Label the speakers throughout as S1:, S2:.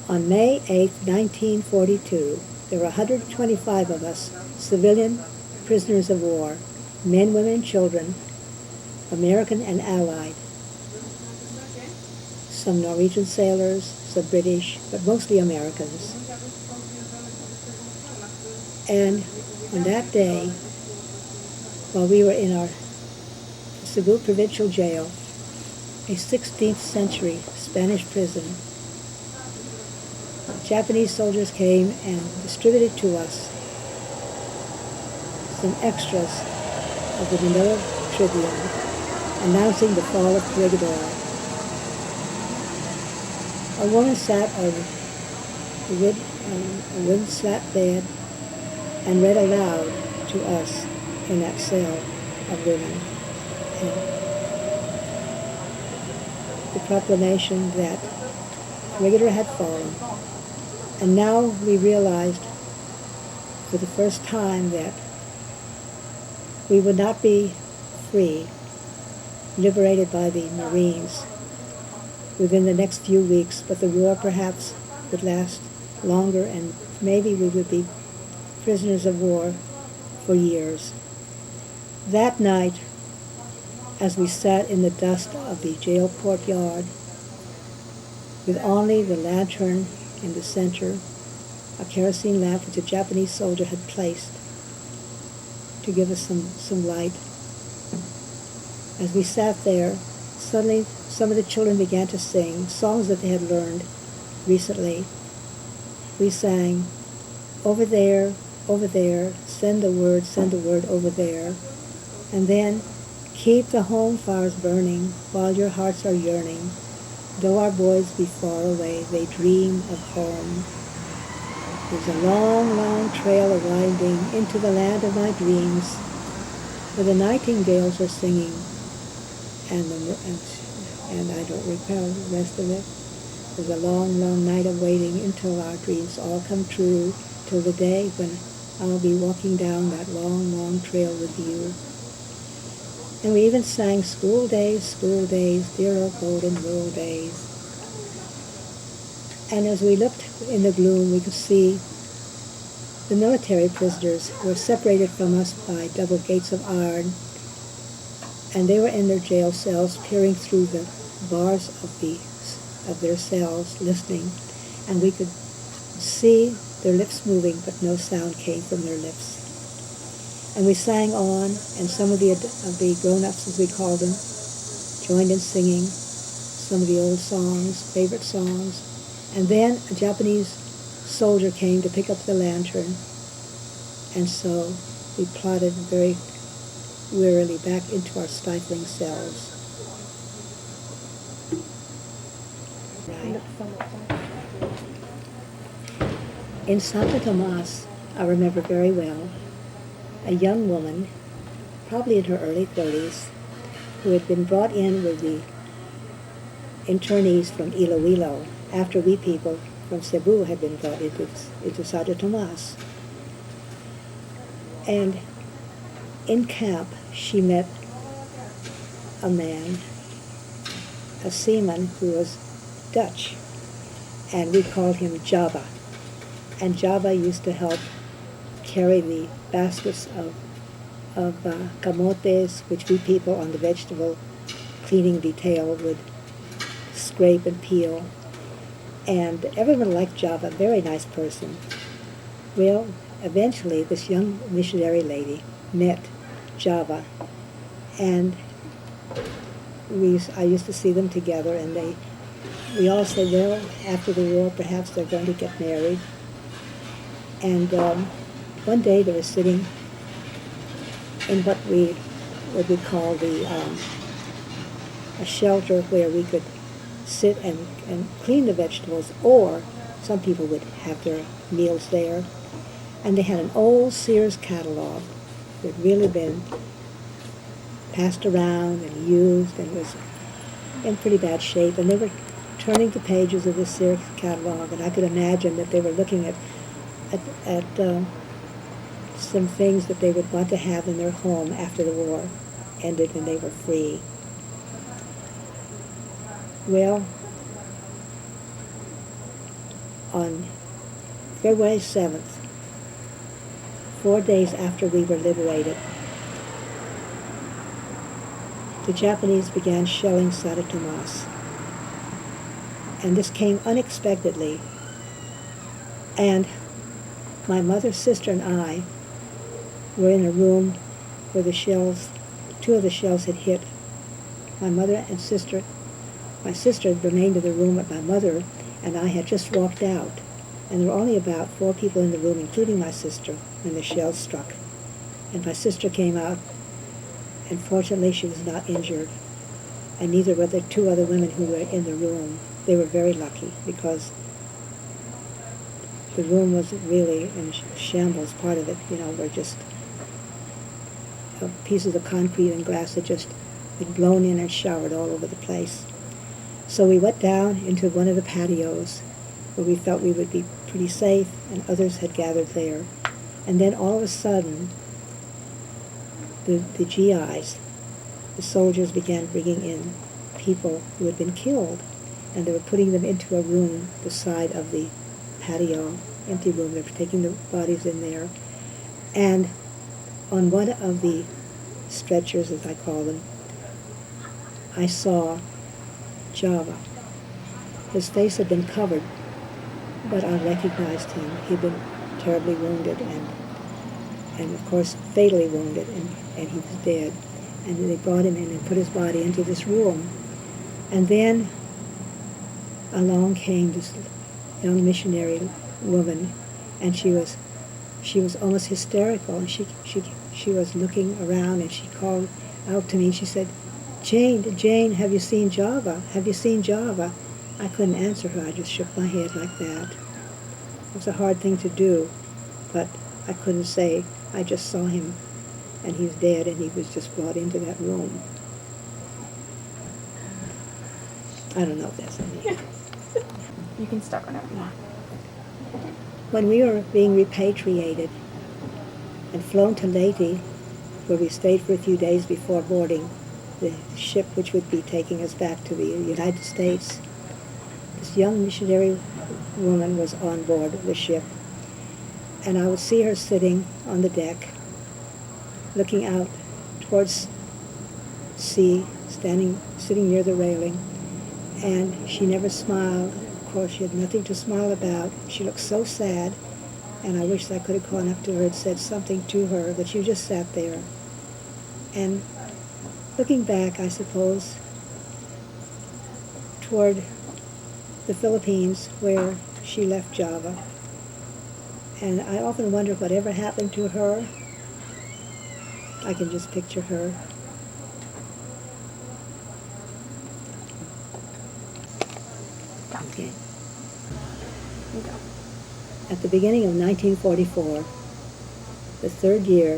S1: On May 8, 1942, there were 125 of us, civilian prisoners of war, men, women, and children, American and Allied. Some Norwegian sailors, some British, but mostly Americans. And on that day, while we were in our CEBU provincial jail, a 16th century Spanish prison, Japanese soldiers came and distributed to us some extras of the Manila Tribune announcing the fall of Corregidor. A woman sat on a wind-slat bed and read aloud to us in that cell of women the proclamation that Corregidor had fallen. And now we realized for the first time that we would not be free, liberated by the Marines within the next few weeks, but the war perhaps would last longer, and maybe we would be prisoners of war for years. That night, as we sat in the dust of the jail courtyard, with only the lantern in the center, a kerosene lamp which a Japanese soldier had placed to give us some light. As we sat there, suddenly some of the children began to sing songs that they had learned recently. We sang, over there, send the word over there. And then, keep the home fires burning while your hearts are yearning. Though our boys be far away, they dream of home. There's a long, long trail winding into the land of my dreams, where the nightingales are singing, and I don't recall the rest of it. There's a long, long night of waiting until our dreams all come true, till the day when I'll be walking down that long, long trail with you. And we even sang school days, dear old golden rule days. And as we looked in the gloom, we could see the military prisoners were separated from us by double gates of iron, and they were in their jail cells, peering through the bars of their cells, listening, and we could see their lips moving, but no sound came from their lips. And we sang on, and some of the grown-ups, as we called them, joined in singing some of the old songs, favorite songs. And then a Japanese soldier came to pick up the lantern, and so we plodded very wearily back into our stifling cells. Right. In Santo Tomas, I remember very well, a young woman, probably in her early 30s, who had been brought in with the internees from Iloilo after we people from Cebu had been brought into Santo Tomas. And in camp, she met a man, a seaman who was Dutch, and we called him Java. And Java used to help carry the baskets of camotes, which we people on the vegetable cleaning detail would scrape and peel. And everyone liked Java, very nice person. Well, eventually this young missionary lady met Java, and I used to see them together, and we all said, well, after the war, perhaps they're going to get married. And one day they were sitting in what we call a shelter where we could sit and clean the vegetables, or some people would have their meals there. And they had an old Sears catalog that had really been passed around and used and was in pretty bad shape. And they were turning the pages of the Sears catalog, and I could imagine that they were looking at some things that they would want to have in their home after the war ended and they were free. Well, on February 7th, 4 days after we were liberated, the Japanese began shelling Santo Tomas. And this came unexpectedly. And my mother, sister, and I were in a room where the shells, 2 of the shells had hit. My mother and sister, my sister had remained in the room with my mother, and I had just walked out. And there were only about 4 people in the room, including my sister, when the shells struck. And my sister came out, and fortunately she was not injured. And neither were the 2 other women who were in the room. They were very lucky, because the room was really in shambles. Part of it, were just pieces of concrete and glass that just been blown in and showered all over the place. So we went down into one of the patios where we felt we would be pretty safe, and others had gathered there. And then all of a sudden, the GIs, the soldiers, began bringing in people who had been killed, and they were putting them into a room beside of the patio, empty room. They were taking the bodies in there. And on one of the stretchers, as I call them, I saw Java. His face had been covered, but I recognized him. He'd been terribly wounded, and of course fatally wounded, and he was dead. And they brought him in and put his body into this room. And then along came this young missionary woman, and she was almost hysterical, and she was looking around, and she called out to me. She said, Jane, have you seen Java? Have you seen Java? I couldn't answer her. I just shook my head like that. It was a hard thing to do, but I couldn't say. I just saw him, and he's dead, and he was just brought into that room. I don't know if that's any.
S2: You can start whenever you want.
S1: When we were being repatriated and flown to Leyte, where we stayed for a few days before boarding the ship which would be taking us back to the United States, this young missionary woman was on board the ship, and I would see her sitting on the deck, looking out towards sea, sitting near the railing, and she never smiled. Of course, she had nothing to smile about. She looked so sad, and I wished I could have gone up to her and said something to her, but she just sat there. And looking back, I suppose, toward the Philippines, where she left Java, and I often wonder whatever happened to her. I can just picture her. Okay. At the beginning of 1944, the 3rd year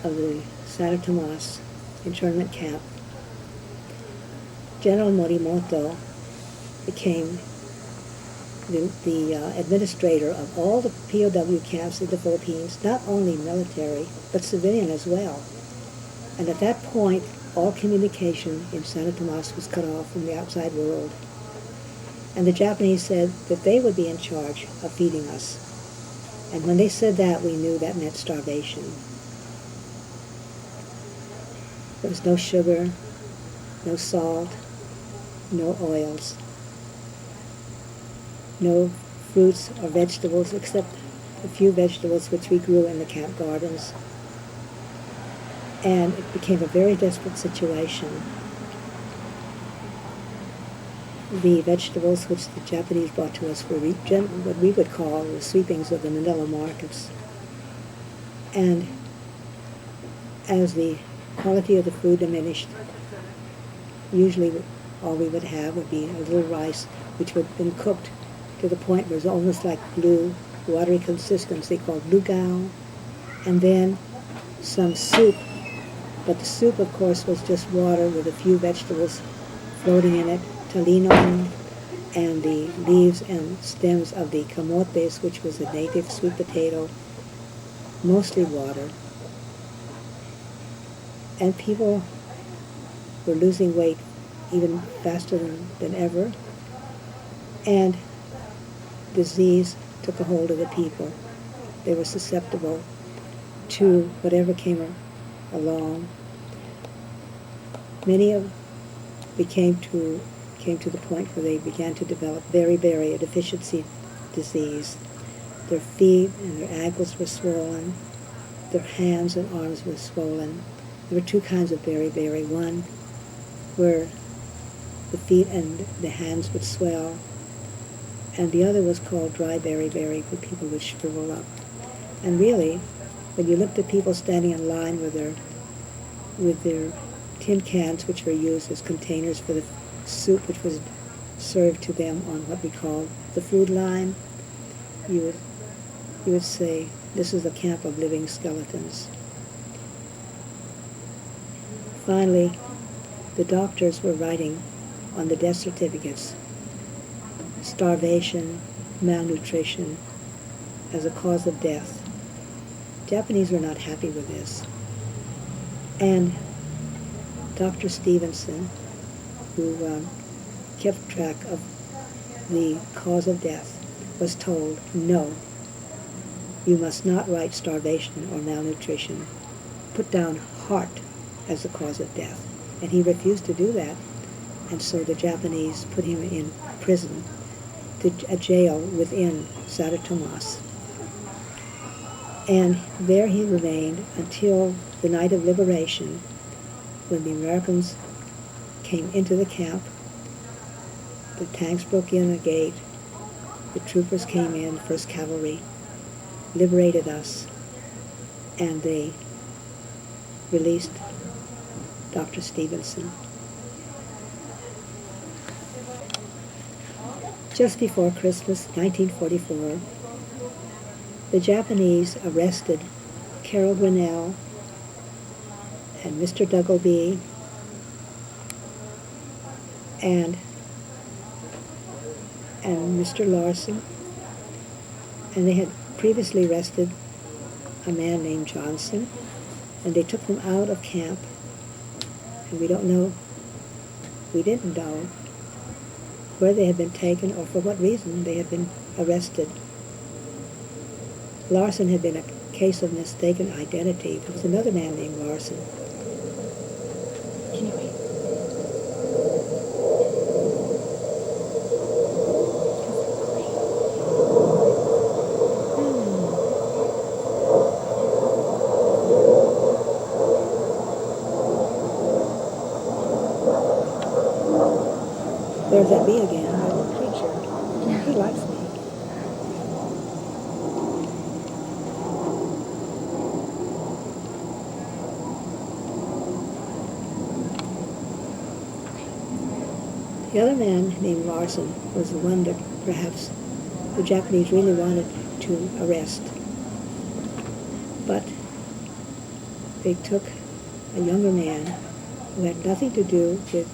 S1: of the Santo Tomas internment camp, General Morimoto became the administrator of all the POW camps in the Philippines, not only military, but civilian as well. And at that point, all communication in Santo Tomas was cut off from the outside world. And the Japanese said that they would be in charge of feeding us. And when they said that, we knew that meant starvation. There was no sugar, no salt, no oils, no fruits or vegetables except a few vegetables which we grew in the camp gardens. And it became a very desperate situation. The vegetables which the Japanese brought to us were what we would call the sweepings of the Manila markets. And as the quality of the food diminished, usually all we would have would be a little rice which had been cooked to the point where it was almost like blue, watery consistency called lugao, and then some soup. But the soup, of course, was just water with a few vegetables floating in it, talino, and the leaves and stems of the camotes, which was a native sweet potato, mostly water. And people were losing weight even faster than ever. And disease took a hold of the people. They were susceptible to whatever came along. Many of came to the point where they began to develop beriberi, a deficiency disease. Their feet and their ankles were swollen. Their hands and arms were swollen. There were two kinds of beriberi. One where the feet and the hands would swell, and the other was called dry beriberi, where people would shrivel up. And really, when you looked at people standing in line with their tin cans, which were used as containers for the soup which was served to them on what we call the food line, you would say, this is a camp of living skeletons. Finally, the doctors were writing on the death certificates starvation, malnutrition as a cause of death. Japanese were not happy with this. And Dr. Stevenson, who kept track of the cause of death, was told, no, you must not write starvation or malnutrition. Put down heart as the cause of death. And he refused to do that. And so the Japanese put him in prison, a jail within Santo Tomas. And there he remained until the night of liberation, when the Americans came into the camp. The tanks broke in the gate. The troopers came in, 1st Cavalry, liberated us, and they released Dr. Stevenson. Just before Christmas, 1944, the Japanese arrested Carol Grinnell and Mr. Duggleby and Mr. Larson, and they had previously arrested a man named Johnson, and they took them out of camp, and we didn't know where they had been taken or for what reason they had been arrested. Larson had been a case of mistaken identity. There was another man named Larson.
S2: Can you wait?
S1: There's that bee again, my little creature. He likes me. The other man named Larson was the one that perhaps the Japanese really wanted to arrest. But they took a younger man who had nothing to do with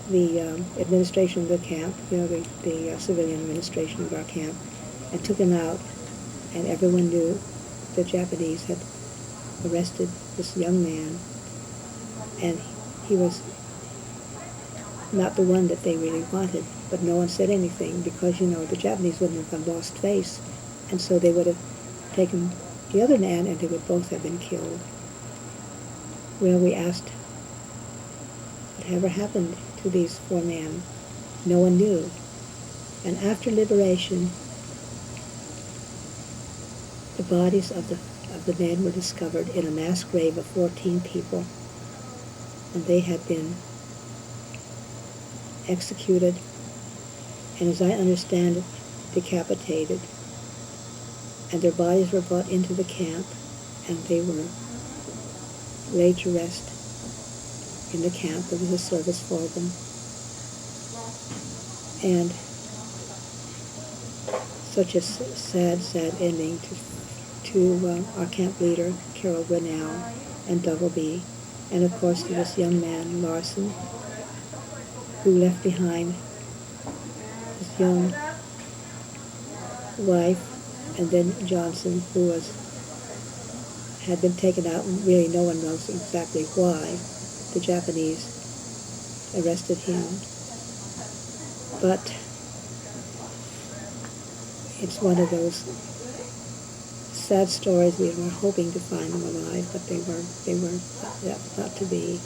S1: the administration of the camp, the civilian administration of our camp, and took him out, and everyone knew the Japanese had arrested this young man, and he was not the one that they really wanted, but no one said anything because, the Japanese wouldn't have lost face, and so they would have taken the other man and they would both have been killed. Well, we asked whatever happened to these 4 men. No one knew. And after liberation, the bodies of the men were discovered in a mass grave of 14 people, and they had been executed, and as I understand it, decapitated, and their bodies were brought into the camp, and they were laid to rest in the camp. There was a service for them. And such a sad, sad ending to our camp leader, Carol Grinnell, and Duggleby, and of course to this young man, Larson, who left behind his young wife, and then Johnson, who had been taken out, and really no one knows exactly why the Japanese arrested him. But it's one of those sad stories. We were hoping to find them alive, but they were not to be.